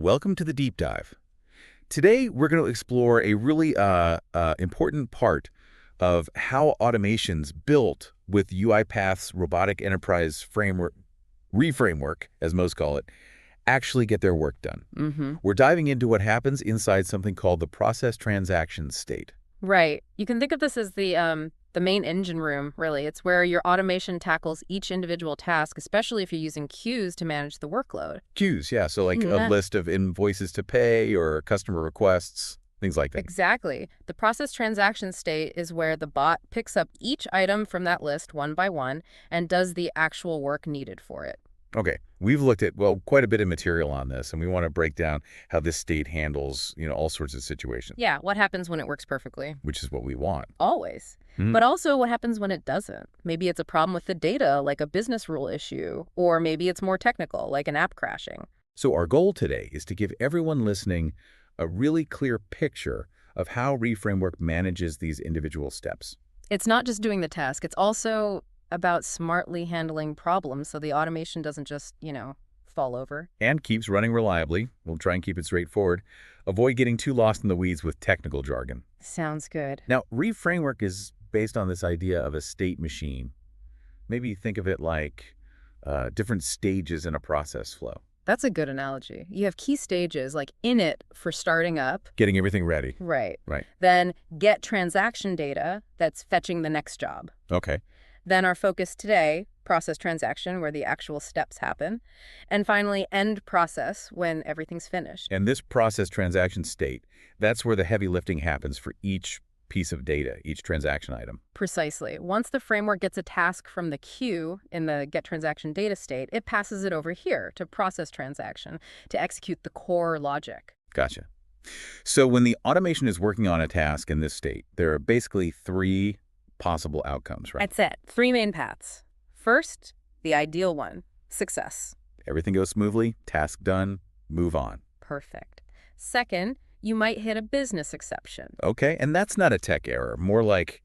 welcome to the deep dive. Today, we're going to explore a really important part of how automations built with UiPath's Robotic Enterprise Framework, REFramework, as most call it, actually get their work done. We're diving into what happens inside something called the process transaction state. Right. You can think of this as the main engine room, really. It's where your automation tackles each individual task, especially if you're using queues to manage the workload. Queues, yeah, so like a list of invoices to pay or customer requests, things like that. Exactly. The process transaction state is where the bot picks up each item from that list one by one and does the actual work needed for it. Okay, we've looked at, well, quite a bit of material on this, and we want to break down how this state handles, all sorts of situations. Yeah, what happens when it works perfectly? Which is what we want. Always. But also what happens when it doesn't. Maybe it's a problem with the data, like a business rule issue, or maybe it's more technical, like an app crashing. So our goal today is to give everyone listening a really clear picture of how ReFramework manages these individual steps. It's not just doing the task, it's also about smartly handling problems so the automation doesn't just, fall over. And keeps running reliably. We'll try and keep it straightforward. Avoid getting too lost in the weeds with technical jargon. Sounds good. Now, ReFramework is based on this idea of a state machine. Maybe think of it like different stages in a process flow. That's a good analogy. You have key stages like init for starting up. Getting everything ready. Right. Right. Then get transaction data, that's fetching the next job. Okay. Then our focus today, process transaction, where the actual steps happen. And finally, end process, when everything's finished. And this process transaction state, that's where the heavy lifting happens for each piece of data, each transaction item. Precisely. Once the framework gets a task from the queue in the get transaction data state, it passes it over here to process transaction to execute the core logic. Gotcha. So when the automation is working on a task in this state, there are basically three possible outcomes, right? That's it. Three main paths. First, the ideal one, success. Everything goes smoothly, task done, move on. Perfect. Second, you might hit a business exception. Okay, and that's not a tech error, more like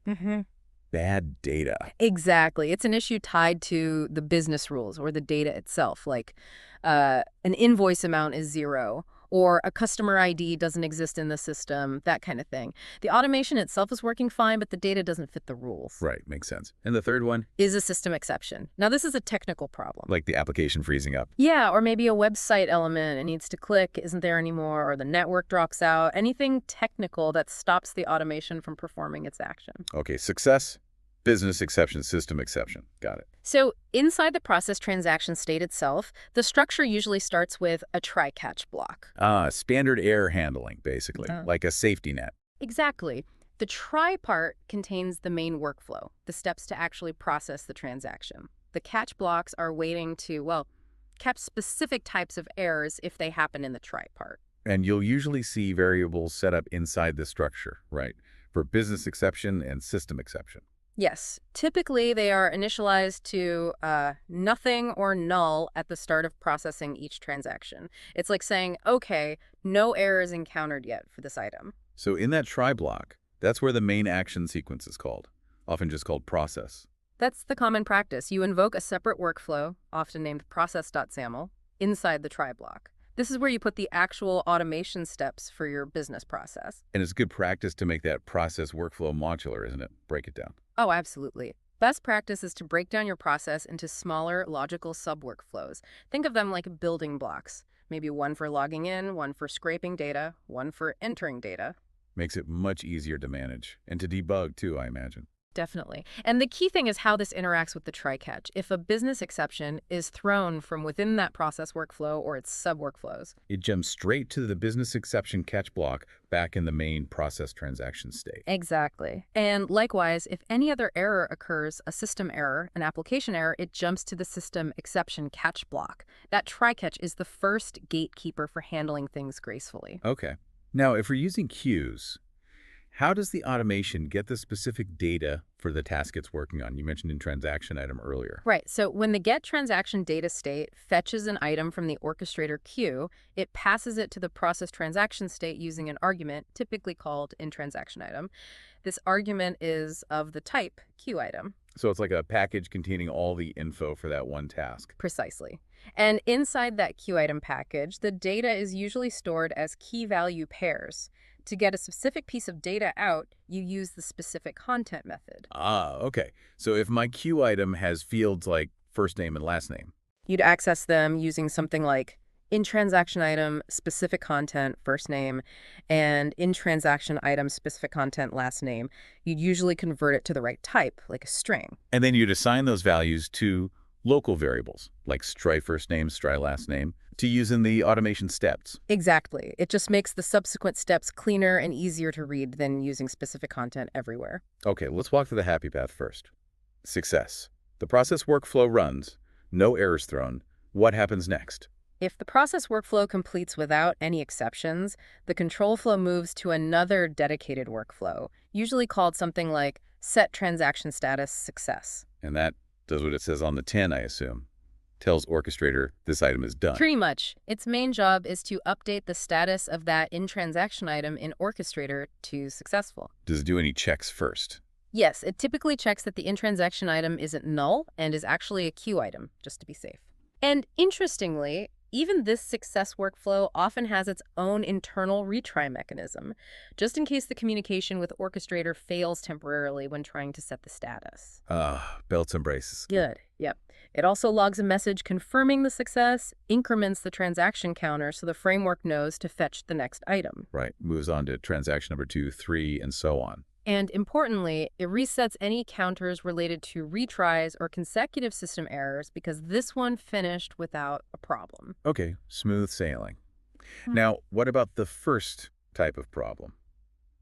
bad data. Exactly. It's an issue tied to the business rules or the data itself, like an invoice amount is 0, or a customer ID doesn't exist in the system, that kind of thing. The automation itself is working fine, but the data doesn't fit the rules. Right, makes sense. And the third one? Is a system exception. Now, this is a technical problem. Like the application freezing up. Yeah, or maybe a website element it needs to click isn't there anymore, or the network drops out. Anything technical that stops the automation from performing its action. Okay, success, business exception, system exception. Got it. So inside the process transaction state itself, the structure usually starts with a try-catch block. Standard error handling, basically, like a safety net. Exactly. The try part contains the main workflow, the steps to actually process the transaction. The catch blocks are waiting to, catch specific types of errors if they happen in the try part. And you'll usually see variables set up inside the structure, right, for business exception and system exception. Yes. Typically, they are initialized to nothing or null at the start of processing each transaction. It's like saying, okay, no error is encountered yet for this item. So in that try block, that's where the main action sequence is called, often just called process. That's the common practice. You invoke a separate workflow, often named process.saml, inside the try block. This is where you put the actual automation steps for your business process. And it's good practice to make that process workflow modular, isn't it? Break it down. Oh, absolutely. Best practice is to break down your process into smaller, logical sub-workflows. Think of them like building blocks. Maybe one for logging in, one for scraping data, one for entering data. Makes it much easier to manage and to debug, too, I imagine. Definitely. And the key thing is how this interacts with the try-catch. If a business exception is thrown from within that process workflow or its sub-workflows, it jumps straight to the business exception catch block back in the main process transaction state. Exactly. And likewise, if any other error occurs, a system error, an application error, it jumps to the system exception catch block. That try-catch is the first gatekeeper for handling things gracefully. Okay. Now, if we're using queues, how does the automation get the specific data for the task it's working on? You mentioned in transaction item earlier. Right. So when the get transaction data state fetches an item from the orchestrator queue, it passes it to the process transaction state using an argument, typically called in transaction item. This argument is of the type queue item. So it's like a package containing all the info for that one task. Precisely. And inside that queue item package, the data is usually stored as key value pairs. To get a specific piece of data out, you use the specific content method. Ah, okay. So if my queue item has fields like first name and last name. You'd access them using something like in transaction item specific content first name and in transaction item specific content last name. You'd usually convert it to the right type, like a string. And then you'd assign those values to local variables, like stri first name, stri last name, to use in the automation steps. Exactly. It just makes the subsequent steps cleaner and easier to read than using specific content everywhere. Okay, let's walk through the happy path first. Success. The process workflow runs, no errors thrown. What happens next? If the process workflow completes without any exceptions, the control flow moves to another dedicated workflow, usually called something like set transaction status success. And that does what it says on the tin, I assume. Tells orchestrator this item is done. Pretty much. Its main job is to update the status of that in-transaction item in Orchestrator to successful. Does it do any checks first? Yes, it typically checks that the in-transaction item isn't null and is actually a queue item, just to be safe. And interestingly, even this success workflow often has its own internal retry mechanism, just in case the communication with Orchestrator fails temporarily when trying to set the status. Belts and braces. Good. Yep. It also logs a message confirming the success, increments the transaction counter so the framework knows to fetch the next item. Right. Moves on to transaction number 2, 3, and so on. And importantly, it resets any counters related to retries or consecutive system errors because this one finished without a problem. Okay, smooth sailing. Now, what about the first type of problem?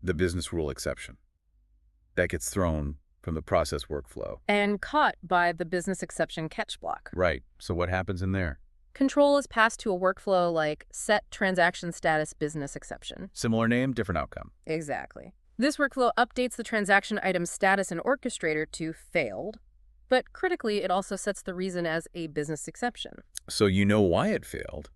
The business rule exception. That gets thrown from the process workflow. And caught by the business exception catch block. Right. So what happens in there? Control is passed to a workflow like set transaction status business exception. Similar name, different outcome. Exactly. This workflow updates the transaction item's status in Orchestrator to failed, but critically, it also sets the reason as a business exception. So you know why it failed.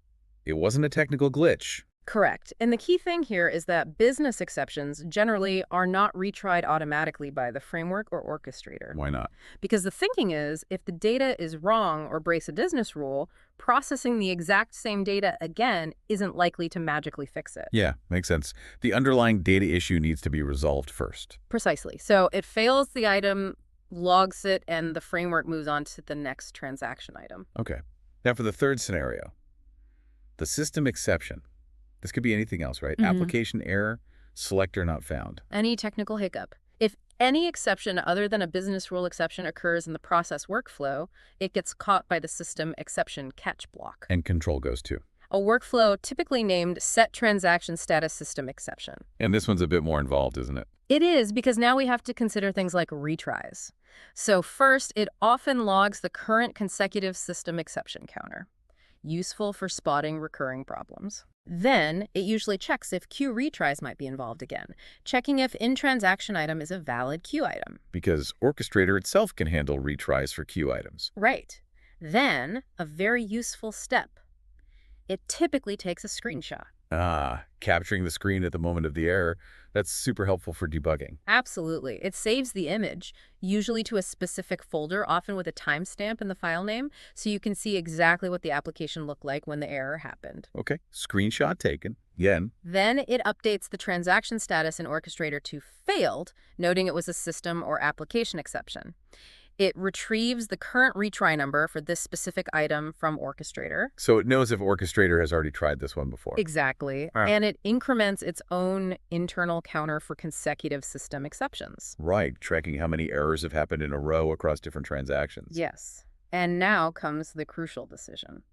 It wasn't a technical glitch. Correct. And the key thing here is that business exceptions generally are not retried automatically by the framework or orchestrator. Why not? Because the thinking is, if the data is wrong or breaks a business rule, processing the exact same data again isn't likely to magically fix it. Yeah, makes sense. The underlying data issue needs to be resolved first. Precisely. So it fails the item, logs it, and the framework moves on to the next transaction item. Okay. Now for the third scenario, the system exception. This could be anything else, right? Application error, selector not found. Any technical hiccup. If any exception other than a business rule exception occurs in the process workflow, it gets caught by the system exception catch block. And control goes too. A workflow typically named set transaction status system exception. And this one's a bit more involved, isn't it? It is, because now we have to consider things like retries. So first, it often logs the current consecutive system exception counter, useful for spotting recurring problems. Then, it usually checks if queue retries might be involved again, checking if in-transaction item is a valid queue item. Because Orchestrator itself can handle retries for queue items. Right. Then, a very useful step. It typically takes a screenshot. Capturing the screen at the moment of the error. That's super helpful for debugging. Absolutely. It saves the image, usually to a specific folder, often with a timestamp in the file name, so you can see exactly what the application looked like when the error happened. Okay, screenshot taken. Again. Then it updates the transaction status in Orchestrator to failed, noting it was a system or application exception. It retrieves the current retry number for this specific item from Orchestrator. So it knows if Orchestrator has already tried this one before. Exactly. And it increments its own internal counter for consecutive system exceptions. Right, tracking how many errors have happened in a row across different transactions. Yes. And now comes the crucial decision.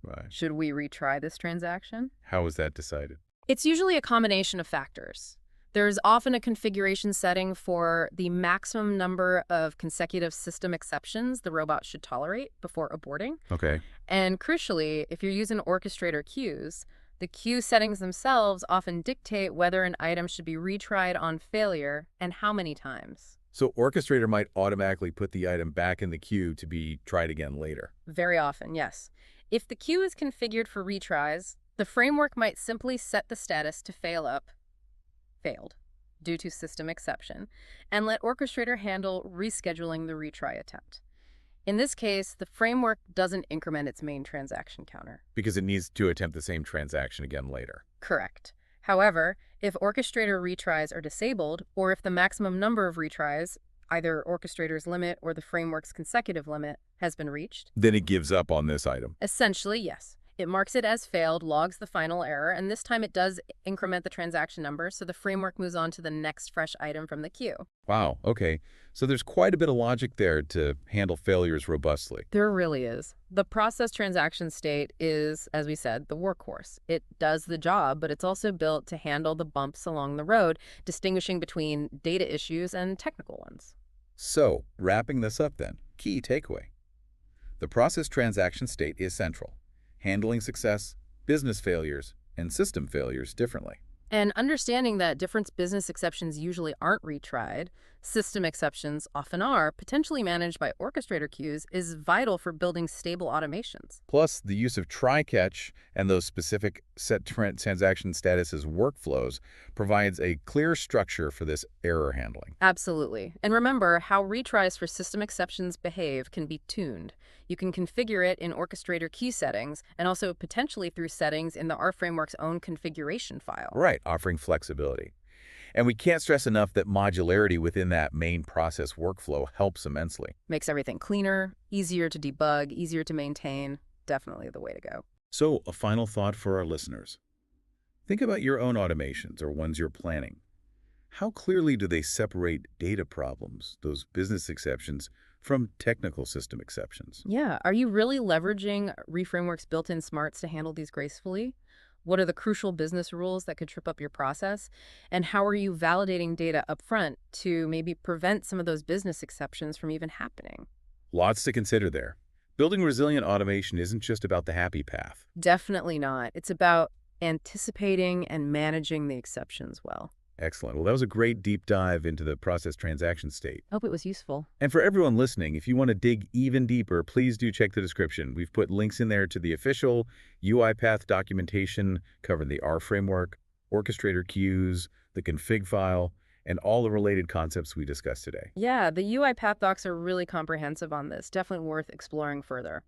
Right. Should we retry this transaction? How is that decided? It's usually a combination of factors. There's often a configuration setting for the maximum number of consecutive system exceptions the robot should tolerate before aborting. Okay. And crucially, if you're using orchestrator queues, the queue settings themselves often dictate whether an item should be retried on failure and how many times. So Orchestrator might automatically put the item back in the queue to be tried again later. Very often, yes. If the queue is configured for retries, the framework might simply set the status to failed, due to system exception, and let Orchestrator handle rescheduling the retry attempt. In this case, the framework doesn't increment its main transaction counter. Because it needs to attempt the same transaction again later. Correct. However, if orchestrator retries are disabled, or if the maximum number of retries, either orchestrator's limit or the framework's consecutive limit, has been reached, Then it gives up on this item. essentially, yes. It marks it as failed, logs the final error, and this time it does increment the transaction number, so the framework moves on to the next fresh item from the queue. Wow, okay. So there's quite a bit of logic there to handle failures robustly. There really is. The process transaction state is, as we said, the workhorse. It does the job, but it's also built to handle the bumps along the road, distinguishing between data issues and technical ones. So, wrapping this up then, key takeaway. The process transaction state is central, handling success, business failures, and system failures differently. And understanding that different business exceptions usually aren't retried, system exceptions often are, potentially managed by orchestrator queues, is vital for building stable automations. Plus, the use of try-catch and those specific set transaction statuses workflows provides a clear structure for this error handling. Absolutely. And remember, how retries for system exceptions behave can be tuned. You can configure it in orchestrator key settings and also potentially through settings in the RFramework's own configuration file. Right, offering flexibility. And we can't stress enough that modularity within that main process workflow helps immensely. Makes everything cleaner, easier to debug, easier to maintain. Definitely the way to go. So, a final thought for our listeners. Think about your own automations or ones you're planning. How clearly do they separate data problems, those business exceptions, from technical system exceptions? Yeah, are you really leveraging ReFramework's built-in smarts to handle these gracefully? What are the crucial business rules that could trip up your process? And how are you validating data upfront to maybe prevent some of those business exceptions from even happening? Lots to consider there. Building resilient automation isn't just about the happy path. Definitely not. It's about anticipating and managing the exceptions well. Excellent. Well, that was a great deep dive into the process transaction state. Hope it was useful. And for everyone listening, if you want to dig even deeper, please do check the description. We've put links in there to the official UiPath documentation covering the R framework, orchestrator queues, the config file, and all the related concepts we discussed today. Yeah, the UiPath docs are really comprehensive on this. Definitely worth exploring further.